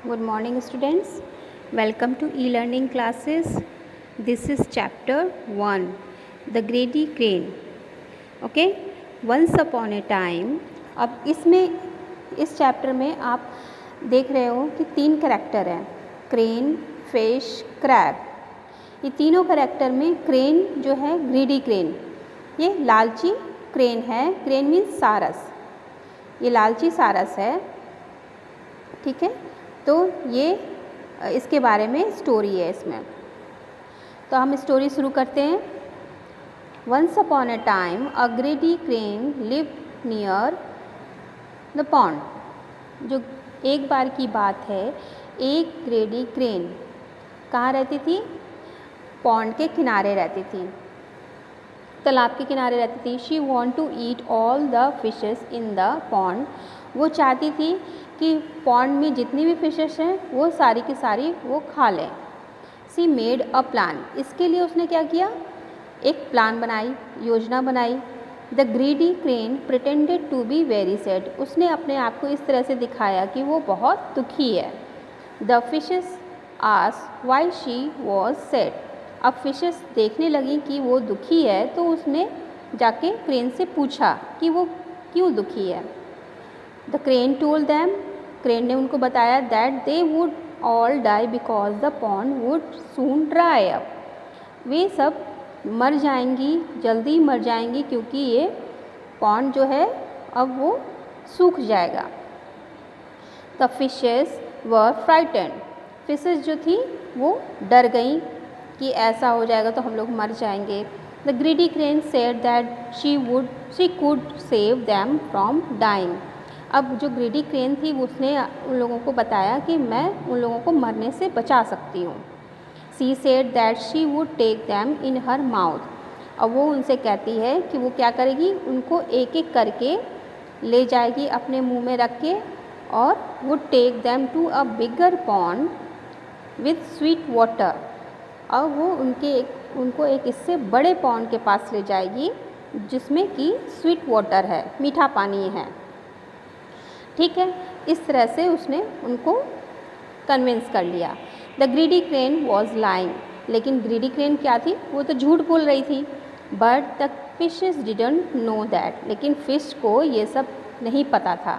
Good morning, students. Welcome to e-learning classes. This is chapter 1, the greedy crane. Okay, once upon a time. अब इस chapter में आप देख रहे हो कि 3 कैरेक्टर हैं, क्रेन, फिश, क्रैब। ये तीनों कैरेक्टर में क्रेन जो है ग्रीडी क्रेन, ये लालची क्रेन है। क्रेन मीन्स सारस, ये लालची सारस है। ठीक है, तो ये इसके बारे में स्टोरी है इसमें। तो हम स्टोरी शुरू करते हैं। Once upon a time a greedy crane lived near the pond. जो एक बार की बात है, एक ग्रीडी क्रेन कहाँ रहती थी? पॉन्ड के किनारे रहती थी, तालाब के किनारे रहती थी। She want to eat all the fishes in the pond. वो चाहती थी कि पॉन्ड में जितनी भी फिशेस हैं वो सारी की सारी वो खा लें। सी मेड अ प्लान। इसके लिए उसने क्या किया? एक प्लान बनाई, योजना बनाई। The greedy crane pretended to be very sad. उसने अपने आप को इस तरह से दिखाया कि वो बहुत दुखी है। The fishes asked why she was sad. अब फिशेस देखने लगी कि वो दुखी है, तो उसने जाके क्रेन से पूछा कि वो क्यों दुखी है। The crane told them. Crane ने उनको बताया that they would all die because the pond would soon dry up. वे सब मर जाएंगी, जल्दी मर जाएंगी, क्योंकि ये पॉन्ड जो है अब वो सूख जाएगा। The fishes were frightened. Fishes जो थी वो डर गई कि ऐसा हो जाएगा तो हम लोग मर जाएंगे। The greedy crane said that she could save them from dying. अब जो ग्रीडी क्रेन थी उसने उन लोगों को बताया कि मैं उन लोगों को मरने से बचा सकती हूँ। She said that she would take them in her mouth. अब वो उनसे कहती है कि वो क्या करेगी, उनको एक एक करके ले जाएगी अपने मुंह में रख के, और would take them to a bigger pond with sweet water. अब वो उनको एक इससे बड़े पॉन्ड के पास ले जाएगी जिसमें कि स्वीट वाटर है, मीठा पानी है। ठीक है, इस तरह से उसने उनको कन्विंस कर लिया। The greedy crane was lying. लेकिन ग्रीडी क्रेन क्या थी? वो तो झूठ बोल रही थी। But the fishes didn't know that. लेकिन फिश को ये सब नहीं पता था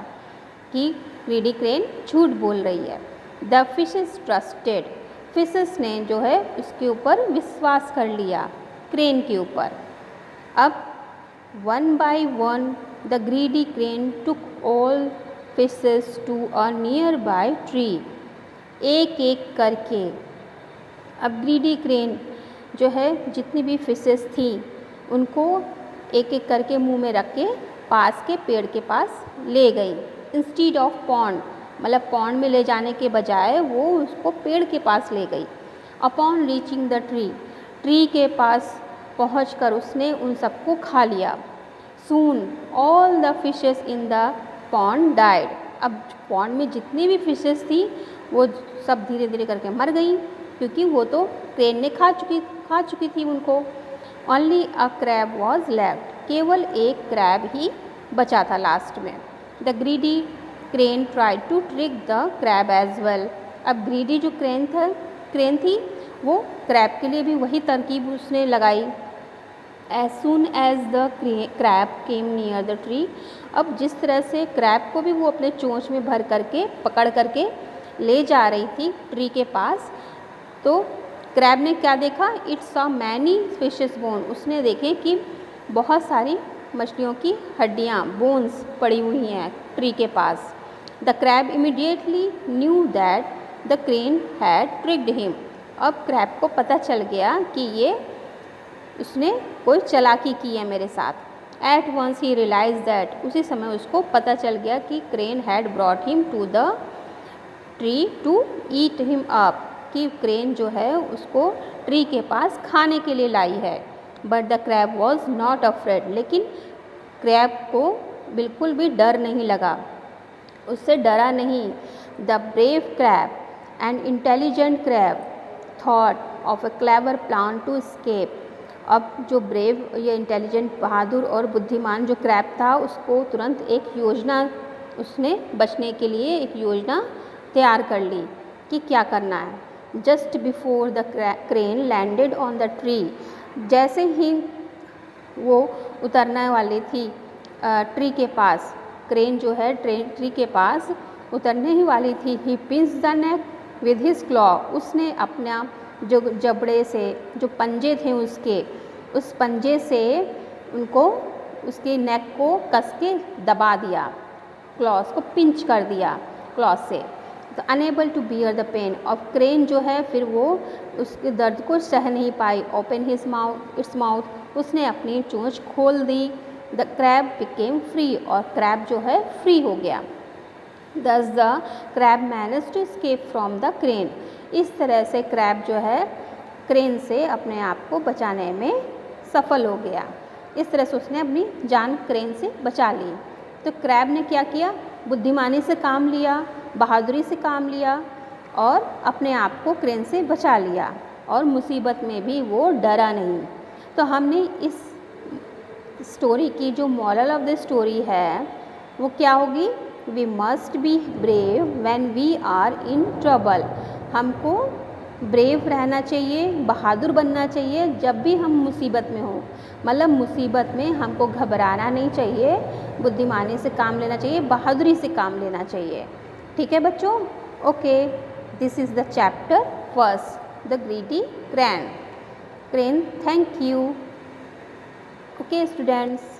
कि ग्रीडी क्रेन झूठ बोल रही है। The fishes trusted. फिशेस ने जो है उसके ऊपर विश्वास कर लिया, क्रेन के ऊपर। अब one by one the greedy crane took all fishes to a nearby tree. एक एक करके अब ग्रीडी क्रेन जो है जितनी भी फिशेस थी उनको एक एक करके मुंह में रख के पास के पेड़ के पास ले गई। इंस्टीड ऑफ पॉन्ड, मतलब पॉन्ड में ले जाने के बजाय वो उसको पेड़ के पास ले गई। अपॉन रीचिंग द ट्री के पास पहुंचकर उसने उन सबको खा लिया। सून all the fishes in the pond died. अब पॉन्ड में जितनी भी फिशेस थी वो सब धीरे धीरे करके मर गई, क्योंकि वो तो क्रेन ने खा चुकी थी उनको। Only a crab was left. केवल एक क्रैब ही बचा था लास्ट में। The greedy crane tried to trick the crab as well. अब ग्रीडी जो क्रेन थी वो क्रैब के लिए भी वही तरकीब उसने लगाई। As soon as the crab came near the tree. अब जिस तरह से क्रैब को भी वो अपने चोंच में भर करके पकड़ करके ले जा रही थी ट्री के पास, तो क्रैब ने क्या देखा? It saw many fishes bone. उसने देखे कि बहुत सारी मछलियों की हड्डियाँ, बोन्स पड़ी हुई हैं ट्री के पास। The crab immediately knew that the crane had tricked him. अब क्रैब को पता चल गया कि ये उसने कोई चालाकी की है मेरे साथ। At once he realize that. उसी समय उसको पता चल गया कि crane had brought him to the tree to eat him up, कि क्रेन जो है उसको ट्री के पास खाने के लिए लाई है। But the crab was not afraid. लेकिन क्रैब को बिल्कुल भी डर नहीं लगा, उससे डरा नहीं। The brave crab and intelligent crab thought of a clever plan to escape. अब जो ब्रेव, ये इंटेलिजेंट, बहादुर और बुद्धिमान जो क्रैब था, उसको तुरंत एक योजना, उसने बचने के लिए एक योजना तैयार कर ली कि क्या करना है। Just before the crane landed on the tree, जैसे ही वो उतरने वाली थी ट्री के पास, क्रेन जो है ट्री के पास उतरने ही वाली थी, he pinch the neck with his claw, उसने अपना जो जबड़े से, जो पंजे थे उसके, उस पंजे से उनको, उसके नेक को कस के दबा दिया, क्लॉस को पिंच कर दिया क्लॉस से। तो unable to bear the pain, और क्रेन जो है फिर वो उसके दर्द को सह नहीं पाई। Open his mouth, its mouth, उसने अपनी चोंच खोल दी। द क्रैब बिकेम फ्री, और क्रैब जो है फ्री हो गया। Thus the crab manage to escape from the crane, इस तरह से क्रैब जो है क्रेन से अपने आप को बचाने में सफल हो गया। इस तरह से उसने अपनी जान क्रेन से बचा ली। तो क्रैब ने क्या किया, बुद्धिमानी से काम लिया, बहादुरी से काम लिया और अपने आप को क्रेन से बचा लिया, और मुसीबत में भी वो डरा नहीं। तो हमने इस स्टोरी की जो मॉरल ऑफ द स्टोरी है वो क्या होगी, we must be brave when we are in trouble, हमको ब्रेव रहना चाहिए, बहादुर बनना चाहिए जब भी हम मुसीबत में हों। मतलब मुसीबत में हमको घबराना नहीं चाहिए, बुद्धिमानी से काम लेना चाहिए, बहादुरी से काम लेना चाहिए। ठीक है बच्चों, okay, this is the chapter first, the greedy crane. Thank you. Okay students.